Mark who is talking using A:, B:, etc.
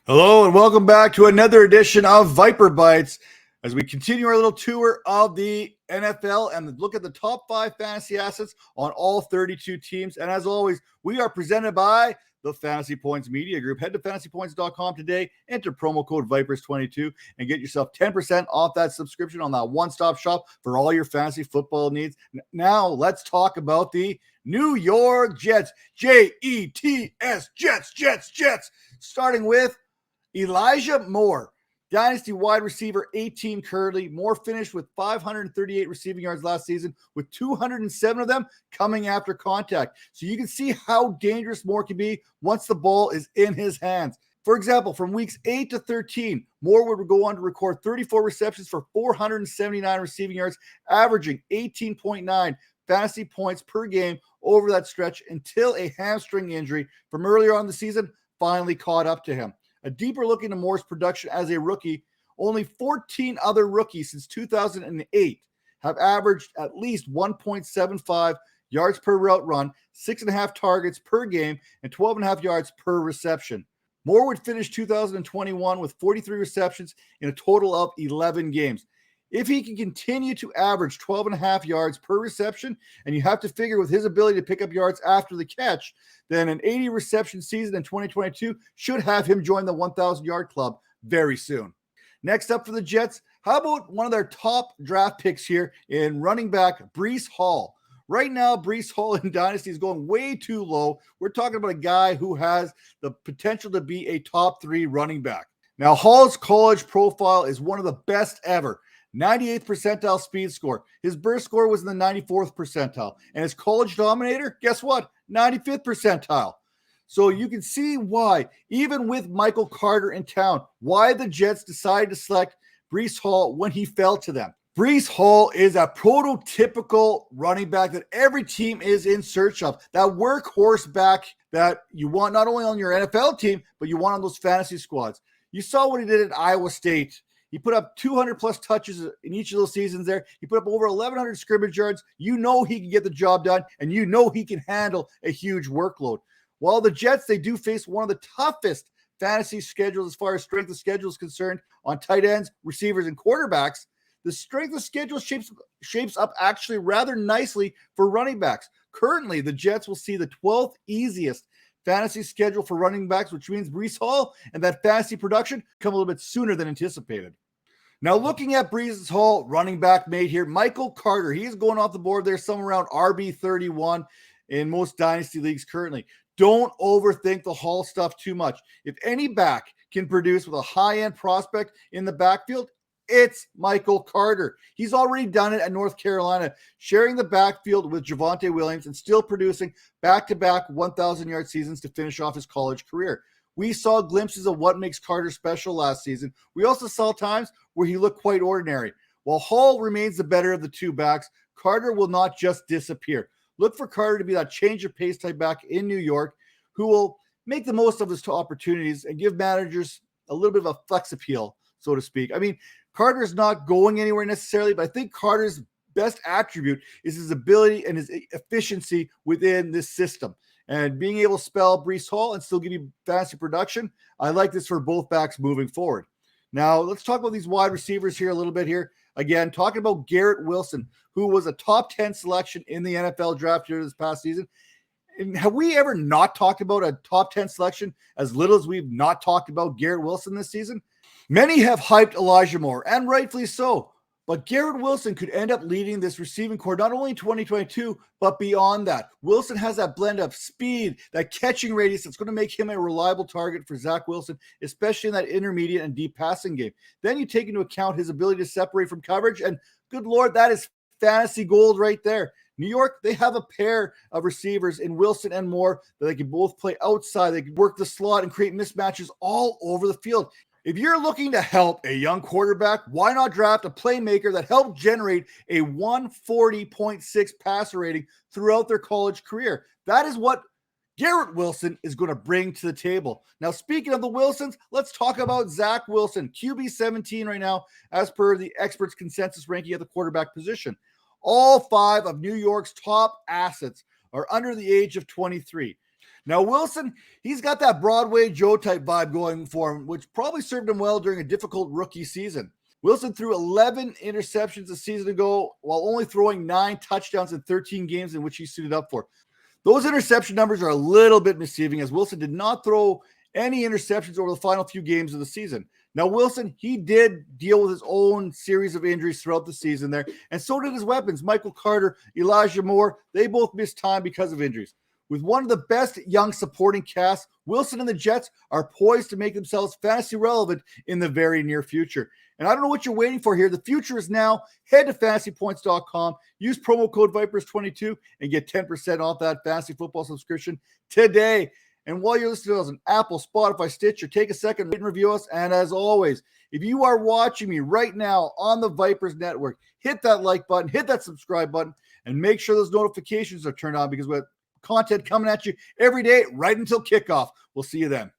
A: Hello and welcome back to another edition of Viper Bites as we continue our little tour of the NFL and look at the top 5 fantasy assets on all 32 teams. And as always, we are presented by the Fantasy Points Media Group. Head to fantasypoints.com today, enter promo code Vipers22 and get yourself 10% off that subscription on that one-stop shop for all your fantasy football needs. Now let's talk about the New York Jets. Jets, Jets. Starting with Elijah Moore, Dynasty wide receiver, 18 currently. Moore finished with 538 receiving yards last season, with 207 of them coming after contact. So you can see how dangerous Moore can be once the ball is in his hands. For example, from weeks 8 to 13, Moore would go on to record 34 receptions for 479 receiving yards, averaging 18.9 fantasy points per game over that stretch until a hamstring injury from earlier on in the season finally caught up to him. A deeper look into Moore's production as a rookie, only 14 other rookies since 2008 have averaged at least 1.75 yards per route run, 6.5 targets per game, and 12.5 yards per reception. Moore would finish 2021 with 43 receptions in a total of 11 games. If he can continue to average 12.5 yards per reception, and you have to figure with his ability to pick up yards after the catch, then an 80 reception season in 2022 should have him join the 1,000-yard club very soon. Next up for the Jets, how about one of their top draft picks here in running back Breese Hall? Right now, Breese Hall in Dynasty is going way too low. We're talking about a guy who has the potential to be a top 3 running back. Now, Hall's college profile is one of the best ever. 98th percentile speed score. His burst score was in the 94th percentile. And his college dominator, guess what? 95th percentile. So you can see why, even with Michael Carter in town, why the Jets decided to select Breece Hall when he fell to them. Breece Hall is a prototypical running back that every team is in search of. That workhorse back that you want not only on your NFL team, but you want on those fantasy squads. You saw what he did at Iowa State. He put up 200 plus touches in each of those seasons there. He put up over 1,100 scrimmage yards. You know he can get the job done, and you know he can handle a huge workload. While the Jets, they do face one of the toughest fantasy schedules as far as strength of schedule is concerned on tight ends, receivers, and quarterbacks, the strength of schedule shapes up actually rather nicely for running backs. Currently, the Jets will see the 12th easiest fantasy schedule for running backs, which means Breece Hall and that fantasy production come a little bit sooner than anticipated. Now, looking at Breece Hall, running back mate here, Michael Carter. He's going off the board there somewhere around RB31 in most dynasty leagues currently. Don't overthink the Hall stuff too much. If any back can produce with a high-end prospect in the backfield, it's Michael Carter. He's already done it at North Carolina, sharing the backfield with Javonte Williams and still producing back-to-back 1,000-yard seasons to finish off his college career. We saw glimpses of what makes Carter special last season. We also saw times where he looked quite ordinary. While Hall remains the better of the two backs, Carter will not just disappear. Look for Carter to be that change of pace type back in New York who will make the most of his opportunities and give managers a little bit of a flex appeal, so to speak. I mean, Carter's not going anywhere necessarily, but I think Carter's best attribute is his ability and his efficiency within this system. And being able to spell Breece Hall and still give you fantasy production, I like this for both backs moving forward. Now, let's talk about these wide receivers here a little bit here. Again, talking about Garrett Wilson, who was a top 10 selection in the NFL draft here this past season. And have we ever not talked about a top 10 selection as little as we've not talked about Garrett Wilson this season? Many have hyped Elijah Moore, and rightfully so. But Garrett Wilson could end up leading this receiving corps not only in 2022, but beyond that. Wilson has that blend of speed, that catching radius that's going to make him a reliable target for Zack Wilson, especially in that intermediate and deep passing game. Then you take into account his ability to separate from coverage, and good Lord, that is fantasy gold right there. New York, they have a pair of receivers in Wilson and Moore that they can both play outside. They can work the slot and create mismatches all over the field. If you're looking to help a young quarterback, why not draft a playmaker that helped generate a 140.6 passer rating throughout their college career? That is what Garrett Wilson is going to bring to the table. Now, speaking of the Wilsons, let's talk about Zack Wilson, QB 17 right now, as per the experts' consensus ranking at the quarterback position. All 5 of New York's top assets are under the age of 23. Now, Wilson, he's got that Broadway Joe type vibe going for him, which probably served him well during a difficult rookie season. Wilson threw 11 interceptions a season ago while only throwing 9 touchdowns in 13 games in which he suited up for. Those interception numbers are a little bit misleading, as Wilson did not throw any interceptions over the final few games of the season. Now, Wilson, he did deal with his own series of injuries throughout the season there, and so did his weapons. Michael Carter, Elijah Moore, they both missed time because of injuries. With one of the best young supporting casts, Wilson and the Jets are poised to make themselves fantasy relevant in the very near future. And I don't know what you're waiting for here. The future is now. Head to fantasypoints.com, use promo code Vipers22, and get 10% off that fantasy football subscription today. And while you're listening to us on Apple, Spotify, Stitcher, take a second, rate and review us. And as always, if you are watching me right now on the Vipers Network, hit that like button, hit that subscribe button, and make sure those notifications are turned on, because we have content coming at you every day right until kickoff. We'll see you then.